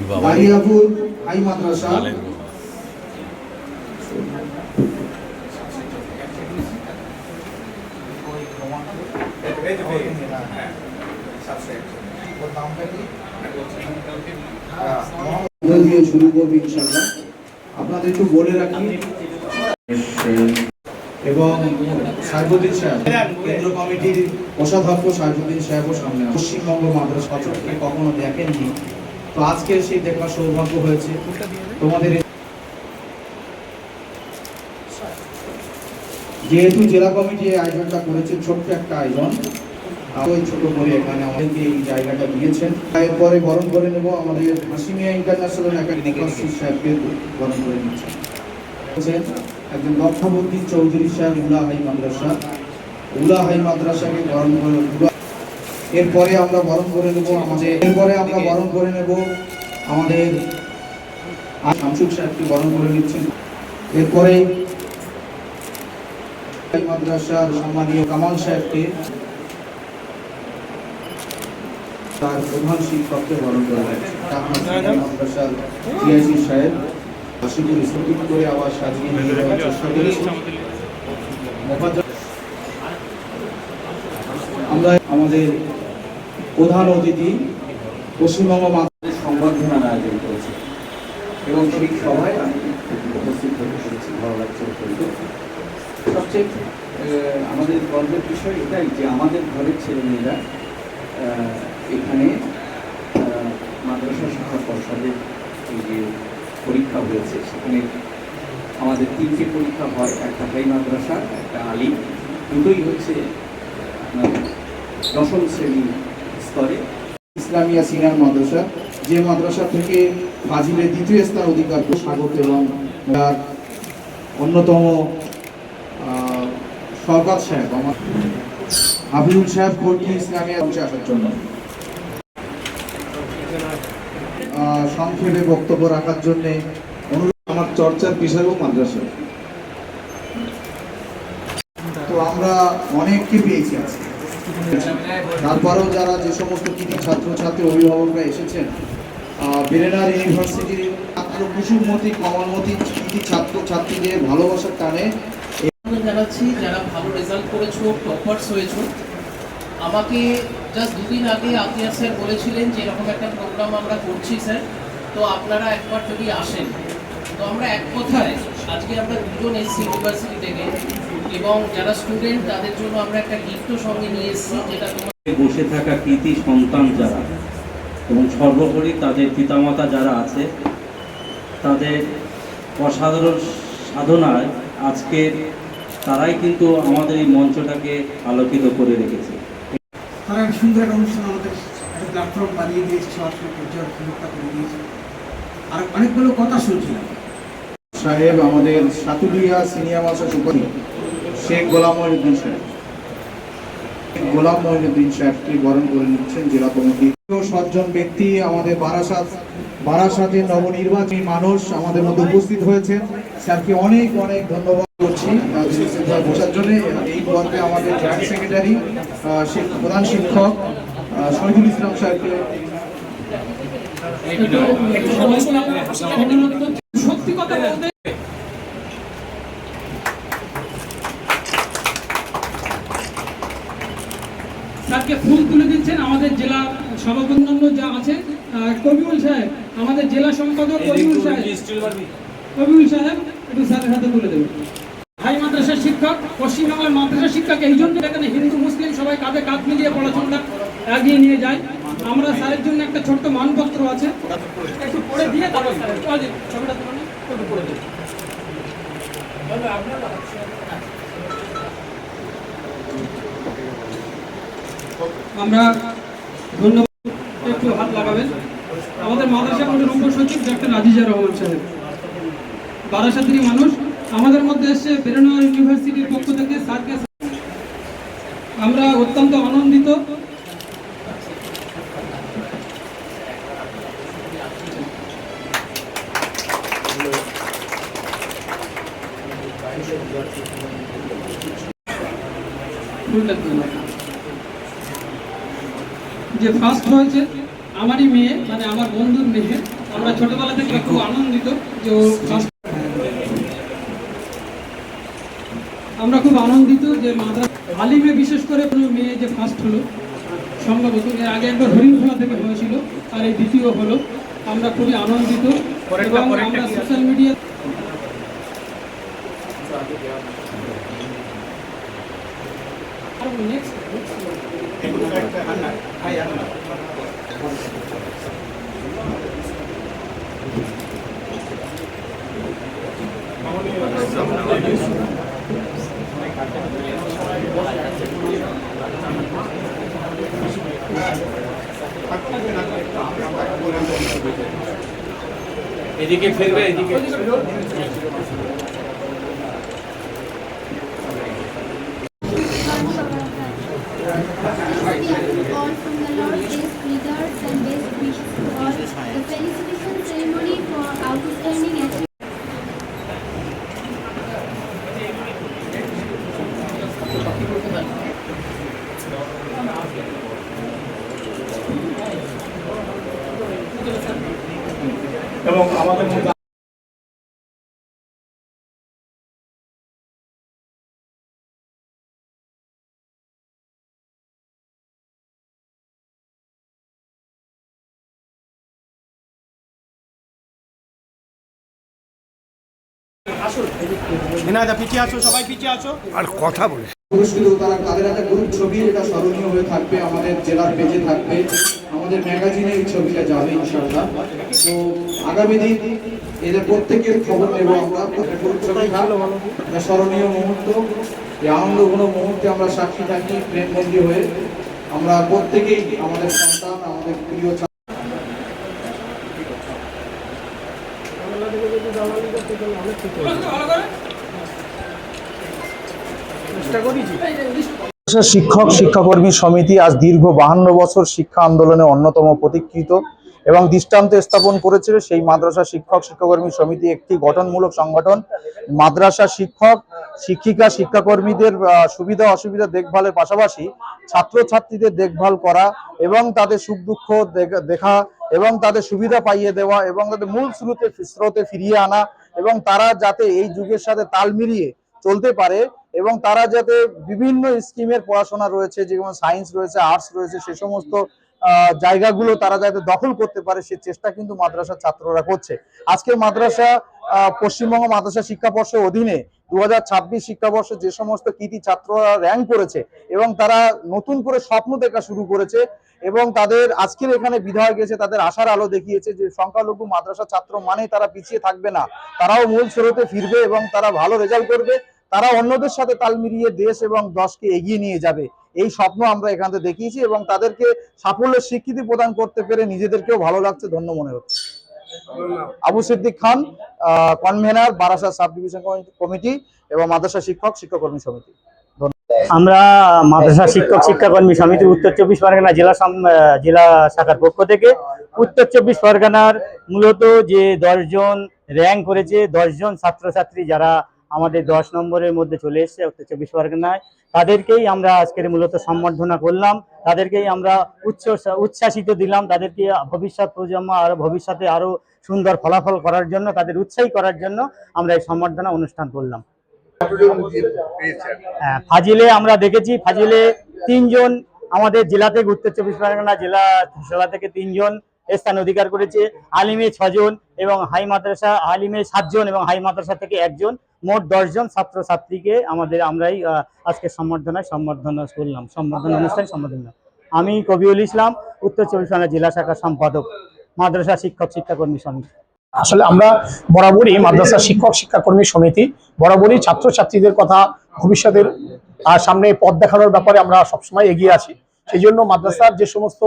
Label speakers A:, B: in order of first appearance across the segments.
A: Dariyapur high মাদ্রাসা, দিয়ে শুরু করবো ইনশাআল্লাহ। আপনাদের একটু বলে রাখি এবং সাইফুদ্দিন সাহেব কেন্দ্র কমিটির কোষাধ্যক্ষ সাইফুদ্দিন সাহেবও সামনে পশ্চিমবঙ্গ মাদ্রাসা কখনো দেখেননি, তো আজকে সেই দেখার সৌভাগ্য হয়েছে। তোমাদের যেহেতু জেলা কমিটি আয়োজনটা করেছে, ছোট্ট একটা আয়োজন, ওই ছোট করে এখানে আমাদেরকে এই জায়গাটা দিয়েছেন। এরপরে বরণ করে নেব আমাদের হাসিমিয়া ইন্টারন্যাশনাল একাডেমিক সাহেবকে বরণ করে নিচ্ছেন একজন লক্ষাবুদ্দিন চৌধুরী সাহেব উলা হাই মাদ্রাসাকে বরণ করে। এরপরে আমরা বরণ করে নেব আমাদের শামসুক সাহেবকে বরণ করে নিচ্ছেন। এরপরে মাদ্রাসার সম্মানীয় কামাল সাহেবকে, তার প্রধান শিক্ষককে বরণ করে মাদ্রাসার টিআইসি সাহেব আশিকুর ইসলাম করে আবার সাজিয়ে নিয়ে যাওয়ার চেষ্টা করেছি। আমরা আমাদের প্রধান অতিথি পশ্চিমবঙ্গ মাদ্রাসা সংবর্ধনার আয়োজন করেছি এবং সেই সভায় আমি উপস্থিত হতে পেরেছি, ভালো লাগছে। সবচেয়ে আমাদের গর্বের বিষয় এটাই যে আমাদের ঘরের ছেলেমেয়েরা এখানে মাদ্রাসা শিক্ষা পর্ষদের এই যে পরীক্ষা হয়েছে, সেখানে আমাদের 3টে পরীক্ষা হয়, একটা হাই মাদ্রাসা, একটা আলিম, দুটোই হচ্ছে আপনার 10ম শ্রেণী স্তরে। ইসলামিয়া সিনিয়র মাদ্রাসা, যে মাদ্রাসা থেকে ফাজিলে 2য় স্থান অধিকার করে স্বাগত এবং তার অন্যতম শওকত সাহেব আমার হাবিবুল সাহেব কোর্টি ইসলামিয়া আসার জন্য সংক্ষেপে বক্তব্য রাখার জন্য অনুরোধ। আমার চর্চার বিষয় মাদ্রাসা, তো আমরা অনেককে পেয়েছি আজকে। তারপরেও যারা যে সমস্ত কৃতি ছাত্রছাত্রী অভিভাবকরা এসেছেন, বেরেনার ইউনিভার্সিটির ছাত্র কুসুমমতি কমলমতি কৃতি ছাত্রছাত্রীদের ভালোবাসার টানে
B: জানাচ্ছি যারা ভালো রেজাল্ট করেছো, টপার্স হয়েছো। আমাকে জাস্ট 2 দিন আগে আতিয়ার স্যার বলেছিলেন যে এরকম একটা প্রোগ্রাম আমরা করছি স্যার, তো আপনারা একবার যদি আসেন। তো আমরা এক কথায় আজকে আমরা 2 জন এসছি ইউনিভার্সিটি থেকে, এবং যারা স্টুডেন্ট তাদের জন্য আমরা একটা গিফটও সঙ্গে নিয়ে এসেছি, যেটা
C: বসে থাকা কৃতি সন্তান যারা এবং সর্বোপরি তাদের পিতামাতা যারা আছে, তাদের অসাধারণ সাধনায় আজকে তারাই কিন্তু আমাদের এই মঞ্চটাকে আলোকিত করে রেখেছে।
D: তারা একটা সুন্দর একটা অনুষ্ঠান আমাদের একটা প্ল্যাটফর্ম বানিয়ে দিয়েছে, সরাসরি পর্যায়ে করে দিয়েছে। আর অনেকগুলো কথা শুনছিলাম
A: সাহেব, আমাদের সাতুলিয়া সিনিয়র মাদ্রাসা সুপারি শেখ গোলাম মঈনুদ্দিন সাহেবকে বরণ করে নিচ্ছেন জেলা কমিটি। 7 জন ব্যক্তি আমাদের বারাসাতের নবনির্বাচিত মানুষ আমাদের মধ্যে উপস্থিত হয়েছেন। স্যারকে অনেক অনেক ধন্যবাদ করছি বোঝার জন্য। এই পর্বে আমাদের জয়েন্ট সেক্রেটারি প্রধান শিক্ষক শহীদুল ইসলাম সাহেবকে
B: সত্যি কথা বলতে
E: স্যারকে ফুল তুলে দিচ্ছেন আমাদের জেলা সভাপতি যা আছে কবিউল সাহেব, আমাদের জেলা সম্পাদক কবিউল সাহেব একটু স্যারের হাতে তুলে দেবেন। হাই মাদ্রাসার শিক্ষক, পশ্চিমবাংলার মাদ্রাসা শিক্ষক এই জন্য এখানে হিন্দু মুসলিম সবাই কাঁধে কাঁধ মিলিয়ে পড়াশোনাটা এগিয়ে নিয়ে যায়। আমরা স্যারের জন্য একটা ছোট্ট মানপত্র আছে, একটু পড়ে দিয়ে তারপর স্যারের ছবিটা তুলে একটু পড়ে দিই। আমরা ধন্যবাদ, একটু হাত লাগাবেন। আমাদের মাদ্রাসা বোর্ডের উপসচিব ডক্টর আজিজা রহমান সাহেব, বারাসাতেরই মানুষ, আমাদের মধ্যে এসে বেরেনার ইউনিভার্সিটির পক্ষ থেকে স্যারকে আমরা অত্যন্ত আনন্দিত। যে ফার্স্ট হয়েছে আমারই মেয়ে, মানে আমার বন্ধুর মেয়ে, আমরা ছোটবেলা থেকে খুব আনন্দিত যে ও first আমরা খুব আনন্দিত যে মাদ্রাসা আলিমে বিশেষ করে কোনো মেয়ে যে ফার্স্ট হলো, সম্ভবত এর আগে একবার হরিণখোলা থেকে হয়েছিল আর এই দ্বিতীয় হলো। আমরা খুবই আনন্দিত এবং আমরা সোশ্যাল মিডিয়া
A: এদিকে ফিরবে, এদিকে
F: all from the Lord best leaders and best wishes to all. The felicitation ceremony for outstanding achievement.
A: এবং আমাদের মধ্যে পুরস্কৃত তারা তাদের একটা গ্রুপ ছবি, এটা স্মরণীয় হয়ে থাকবে, আমাদের জেলার পেজে থাকবে, আমাদের ম্যাগাজিনে এই ছবিটা যাবে ইনশাআল্লাহ। তো আগামী দিন এদের প্রত্যেকের খবর নেব আমরা। গ্রুপ ছবি একটা স্মরণীয় মুহূর্ত, এই আনন্দঘন মুহূর্তে আমরা সাক্ষী থাকি প্রেমবন্দী হয়ে। আমরা প্রত্যেকেই আমাদের সন্তান, আমাদের প্রিয়
G: শিক্ষক শিক্ষাকর্মী সমিতি আজ দীর্ঘ 52 বছর শিক্ষা আন্দোলনে অন্যতম প্রতীকৃত এবং দৃষ্টান্ত স্থাপন করেছিল। সেই মাদ্রাসা শিক্ষক শিক্ষাকর্মী সমিতি একটি গঠনমূলক সংগঠন। মাদ্রাসা শিক্ষক শিক্ষিকা শিক্ষাকর্মীদের সুবিধা অসুবিধা দেখভালের পাশাপাশি ছাত্রছাত্রীদের দেখভাল করা এবং তাদের সুখ দুঃখ দেখা এবং তাদের সুবিধা পাইয়ে দেওয়া এবং তাদের মূল স্রোতে ফিরিয়ে আনা এবং তারা যাতে এই যুগের সাথে তাল মিলিয়ে চলতে পারে এবং তারা যাতে বিভিন্ন স্ট্রিমের পড়াশোনা রয়েছে, যেমন সায়েন্স রয়েছে, আর্টস রয়েছে, সে সমস্ত জায়গাগুলো তারা যাতে দখল করতে পারে সে চেষ্টা কিন্তু মাদ্রাসার ছাত্ররা করছে। আজকের মাদ্রাসা পশ্চিমবঙ্গ মাদ্রাসা শিক্ষা পর্ষদের অধীনে 2026 শিক্ষাবর্ষে যে সমস্ত কৃতি ছাত্ররা র্যাঙ্ক করেছে এবং তারা নতুন করে স্বপ্ন দেখা শুরু করেছে এবং তাদের আজকের এখানে বিধায়ক এসে তাদের আশার আলো দেখিয়েছে যে সংখ্যালঘু মাদ্রাসা ছাত্র মানে তারা পিছিয়ে থাকবে না, তারাও মূল স্রোতে ফিরবে এবং তারা ভালো রেজাল্ট করবে, তারা অন্যদের সাথে তাল মিলিয়ে দেশ এবং দশকে এগিয়ে নিয়ে যাবে। এই স্বপ্ন আমরা এখান থেকে দেখিয়েছি এবং তাদেরকে সাফল্যের স্বীকৃতি প্রদান করতে পেরে নিজেদেরকেও ভালো লাগছে, ধন্য মনে হচ্ছে। Abu Siddique Khan, convenor Barasat sub division committee এবং মাদ্রাসা শিক্ষক শিক্ষাকর্মী সমিতি।
H: আমরা মাদ্রাসা শিক্ষক শিক্ষাকর্মী সমিতি উত্তর 24 পরগনা জেলা শাখার পক্ষ থেকে উত্তর 24 পরগনার মূলত যে 10 জন র্যাঙ্ক করেছে, 10 জন ছাত্রছাত্রী যারা আমাদের 10 নম্বরের মধ্যে চলে এসেছে উত্তর 24 পরগনায়, তাদেরকেই আমরা আজকের মূলত সম্বর্ধনা করলাম, তাদেরকেই আমরা উচ্ছ্বাসিত দিলাম, তাদেরকে ভবিষ্যৎ প্রজন্ম আর ভবিষ্যতে আরো সুন্দর ফলাফল করার জন্য, তাদের উৎসাহী করার জন্য আমরা এই সম্বর্ধনা অনুষ্ঠান করলাম। ফাজিলে আমরা দেখেছি, ফাজিলে 3 জন আমাদের জেলা থেকে উত্তর 24 পরগনা জেলা থেকে 3 জন স্থান অধিকার করেছে, আলিমে 6 জন এবং হাই মাদ্রাসা আলিমে 7 জন এবং হাই মাদ্রাসা থেকে 1 জন, মোট 10 জন ছাত্রছাত্রীকে আমরাই আজকে সম্বর্ধনা করলাম, সম্বর্ধনা অনুষ্ঠান সম্বোধনা। আমি কবিউল ইসলাম, উত্তর 24 পরগনা জেলা শাখার সম্পাদক, মাদ্রাসা শিক্ষক শিক্ষাকর্মী সমিতি।
I: আসলে আমরা বরাবরই মাদ্রাসা শিক্ষক শিক্ষাকর্মী সমিতি বরাবরই ছাত্রছাত্রীদের কথা, ভবিষ্যতের সামনে পথ দেখানোর ব্যাপারে আমরা সবসময় এগিয়ে আছি। সেই জন্য মাদ্রাসার যে সমস্ত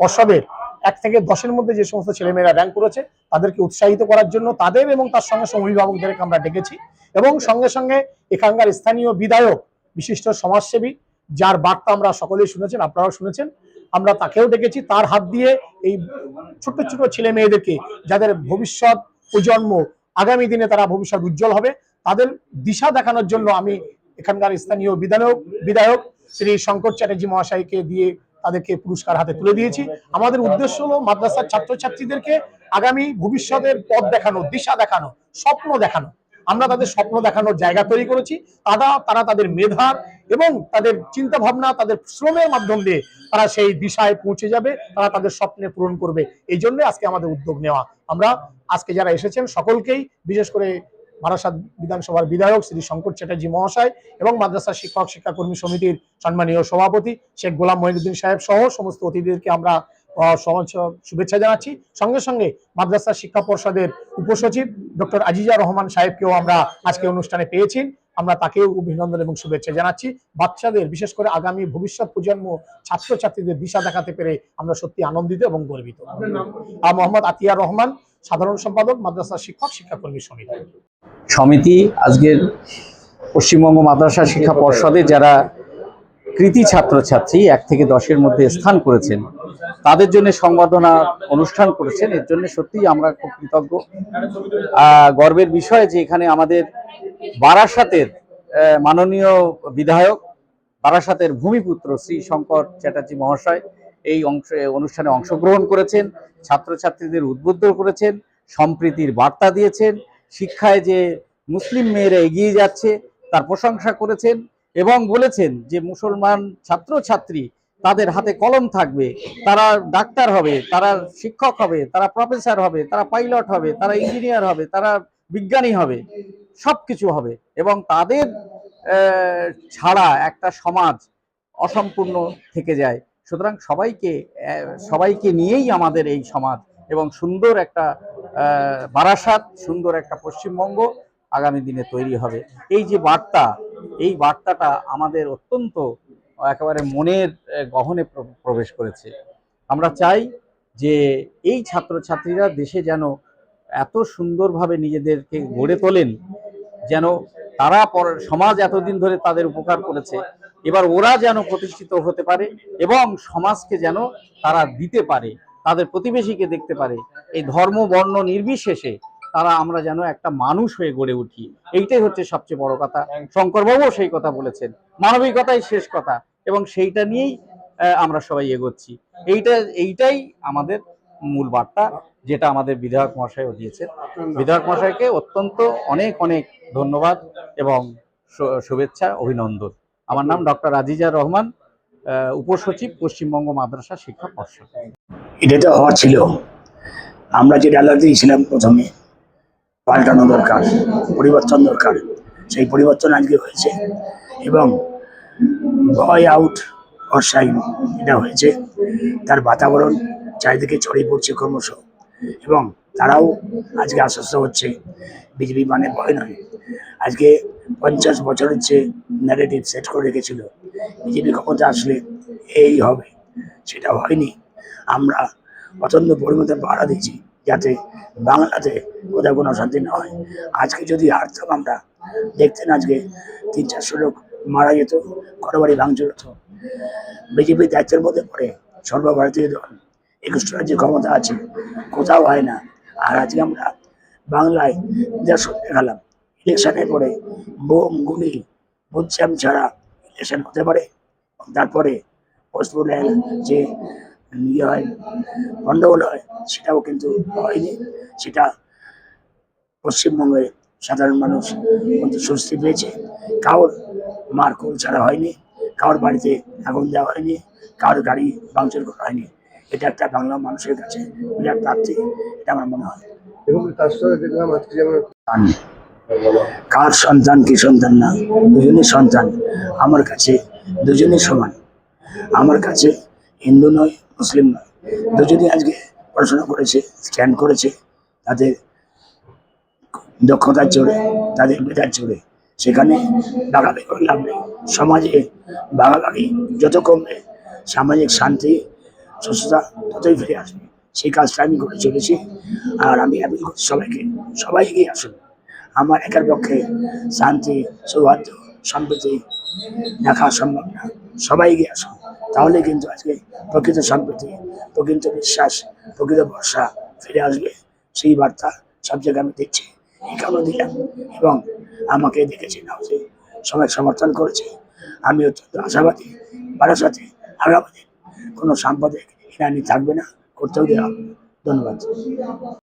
I: পর্ষদের 1 থেকে 10-এর মধ্যে যে সমস্ত ছেলেমেয়েরা র্যাঙ্ক করেছে তাদেরকে উৎসাহিত করার জন্য তাদের এবং তার সঙ্গে অভিভাবকদেরকে আমরা ডেকেছি এবং সঙ্গে সঙ্গে এখানকার স্থানীয় বিধায়ক, বিশিষ্ট সমাজসেবী, যার বার্তা আমরা সকলেই শুনেছেন, আপনারাও শুনেছেন, আমরা তাকেও ডেকেছি। তার হাত দিয়ে এই ছোট ছোট ছেলে মেয়েদেরকে, যাদের ভবিষ্যৎ প্রজন্ম আগামী দিনে তারা ভবিষ্যৎ উজ্জ্বল হবে, তাদের দিশা দেখানোর জন্য আমি এখানকার স্থানীয় বিধায়ক শ্রী শঙ্কর চ্যাটার্জি মহাশয়কে দিয়ে তাদেরকে পুরস্কার হাতে তুলে দিয়েছি। আমাদের উদ্দেশ্য হলো মাদ্রাসার ছাত্রছাত্রীদেরকে আগামী ভবিষ্যতের পথ দেখানো, দিশা দেখানো, স্বপ্ন দেখানো। আমরা তাদের স্বপ্ন দেখানোর জায়গা তৈরি করেছি। তারা তাদের মেধার এবং তাদের চিন্তা ভাবনা, তাদের শ্রমের মাধ্যম দিয়ে তারা সেই দিশায় পৌঁছে যাবে, তারা তাদের স্বপ্নে পূরণ করবে। এই জন্য আজকে আমাদের উদ্যোগ নেওয়া। আমরা আজকে যারা এসেছেন সকলকেই, বিশেষ করে বারাসাত বিধানসভার বিধায়ক শ্রী শঙ্কর চ্যাটার্জি মহাশয় এবং মাদ্রাসা শিক্ষক শিক্ষাকর্মী সমিতির সম্মানীয় সভাপতি শেখ গোলাম মহিউদ্দিন সাহেব সহ সমস্ত অতিথিদেরকে আমরা শুভেচ্ছা জানাচ্ছি। সঙ্গে সঙ্গে মাদ্রাসা শিক্ষা পর্ষদের উপসচিব ডক্টর আজিজা রহমান সাহেবকেও আমরা আজকে অনুষ্ঠানে পেয়েছি। আমরা তাকেও অভিনন্দন এবং শুভেচ্ছা জানাচ্ছি। বাচ্চাদের, বিশেষ করে আগামী ভবিষ্যৎ প্রজন্ম ছাত্রছাত্রীদের দিশা দেখাতে পেরে আমরা সত্যি আনন্দিত এবং গর্বিত। মোহাম্মদ আতিয়ার রহমান, সাধারণ সম্পাদক, মাদ্রাসা শিক্ষক শিক্ষাকর্মী
A: সমিতি। আজকের পশ্চিমবঙ্গ মাদ্রাসা শিক্ষা পর্ষদে যারা কৃতি ছাত্রছাত্রী 1 থেকে 10-এর মধ্যে স্থান করেছেন, তাদের জন্য সংবর্ধনা অনুষ্ঠান করেছেন। এর জন্য সত্যিই আমরা খুব কৃতজ্ঞ। গর্বের বিষয় যে এখানে আমাদের বারাসাতের মাননীয় বিধায়ক, বারাসাতের ভূমিপুত্র শ্রী শঙ্কর চ্যাটার্জি মহাশয় এই অনুষ্ঠানে অংশগ্রহণ করেছেন, ছাত্রছাত্রীদের উদ্বুদ্ধ করেছেন, সম্প্রীতির বার্তা দিয়েছেন, শিক্ষায় যে মুসলিম মেয়েরা এগিয়ে যাচ্ছে তার প্রশংসা করেছেন এবং বলেছেন যে মুসলমান ছাত্রছাত্রী তাদের হাতে কলম থাকবে, তারা ডাক্তার হবে, তারা শিক্ষক হবে, তারা প্রফেসর হবে, তারা পাইলট হবে, তারা ইঞ্জিনিয়ার হবে, তারা বিজ্ঞানী হবে, সব কিছু হবে এবং তাদের ছাড়া একটা সমাজ অসম্পূর্ণ থেকে যায়। সুতরাং সবাইকে নিয়েই আমাদের এই সমাজ এবং সুন্দর একটা বারাসাত, সুন্দর একটা পশ্চিমবঙ্গ আগামী দিনে তৈরি হবে। এই যে বার্তা, এই বার্তাটা আমাদের অত্যন্ত একেবারে মনের গহনে প্রবেশ করেছে। আমরা চাই যে এই ছাত্রছাত্রীরা দেশে যেন এত সুন্দরভাবে নিজেদেরকে গড়ে তোলেন, যেন তারা সমাজ এতদিন ধরে তাদের উপকার করেছে, এবার ওরা যেন প্রতিষ্ঠিত হতে পারে এবং সমাজকে যেন তারা দিতে পারে, তাদের প্রতিবেশীকে দেখতে পারে। এই ধর্ম বর্ণ নির্বিশেষে আমরা যেন একটা মানুষ হয়ে গড়ে উঠি, এইটাই হচ্ছে সবচেয়ে বড় কথা। শঙ্করবাবুও সেই কথা বলেছেন, মানবিকতাই শেষ কথা, এবং সেইটা নিয়েই আমরা সবাই এগোচ্ছি। এইটাই আমাদের মূল বার্তা, যেটা আমাদের বিধায়ক মহাশয়ও দিয়েছেন। বিধায়ক মহাশয়কে অত্যন্ত অনেক ধন্যবাদ এবং শুভেচ্ছা, অভিনন্দন। আমার নাম ডক্টর আজিজা রহমান, উপসচিব, পশ্চিমবঙ্গ মাদ্রাসা শিক্ষা পর্ষদ।
J: এটা তো হওয়ার ছিল, আমরা যে ডায়লগ দিয়েছিলাম প্রথমে, পাল্টানো দরকার, পরিবর্তন দরকার, সেই পরিবর্তন আজকে হয়েছে এবং ভয় আউট অর শাইন এটা হয়েছে। তার বাতাবরণ চারিদিকে ছড়িয়ে পড়ছে ক্রমশ এবং তারাও আজকে আশ্বস্ত হচ্ছে বিজেপি মানে ভয় নয়। আজকে 50 বছরের যে ন্যারেটিভ সেট করে রেখেছিল বিজেপি ক্ষমতা আসলে এই হবে, সেটা হয়নি। আমরা অত্যন্ত পরিমাণে বাড়া দিয়েছি যাতে বাংলাতে কোথাও কোনো অশান্তি না হয়। আজকে যদি হারতাম আমরা, দেখতেন আজকে 300-400 লোক মারা যেত, ঘরবাড়ি ভাঙচুর হতো। বিজেপির দায়িত্বের মধ্যে পড়ে সর্বভারতীয় দল, 21টা রাজ্যে ক্ষমতা আছে, কোথাও হয় না। আর আজকে আমরা বাংলায় দেশ দেখালাম, ইলেকশনের পরে বোম গুলি বুঝছাম ছাড়া ইলেকশন হতে পারে। তারপরে পোস্টপোল যে ইয়ে হয়, গন্ডগোল হয়, সেটাও কিন্তু হয়নি। সেটা পশ্চিমবঙ্গের সাধারণ মানুষ কিন্তু স্বস্তি পেয়েছে। কারোর মারকুল ছাড়া হয়নি, কারোর বাড়িতে আগুন দেওয়া হয়নি, কারোর গাড়ি ভাঙচুর করা হয়নি। এটা একটা বাংলা মানুষের কাছে বিরাট প্রাপ্তি, এটা আমার মনে হয়। এবং তার সাথে দেখলাম আজকে যেমন কার সন্তান কি সন্তান না, দুজনের সন্তান। আমার কাছে দুজনের সমান। আমার কাছে হিন্দু নয়, মুসলিম নয়, দুজনই আজকে পড়াশোনা করেছে, স্ট্যান্ড করেছে তাদের দক্ষতার জোরে, তাদের মেধার জোরে। সেখানে ভাগাভাগি করে লাভ নেই। সমাজে ভাগাভাগি যত কমবে সামাজিক শান্তি সুস্থতা ততই ফিরে আসবে। সেই কাজটা আমি করে চলেছি। আর আমি আপিল করছি সবাই এগিয়ে আসুন। আমার একার পক্ষে শান্তি, সৌহার্দ্য, সম্প্রীতি দেখা সম্ভব না। সবাই এগিয়ে আসুন, তাহলে কিন্তু আজকে প্রকৃত সম্প্রীতি, প্রকৃত বিশ্বাস, প্রকৃত ভরসা ফিরে আসবে। সেই বার্তা সব জায়গায় আমি দিচ্ছি, এখানেও দিলাম এবং আমাকে দেখেছি না সবাই সমর্থন করেছে। আমি অত্যন্ত আশাবাদী বারাসাতে আগামী দিন কোনো সাম্প্রদায়িক হিরানি থাকবে না, করতেও দেওয়া হবে না। ধন্যবাদ।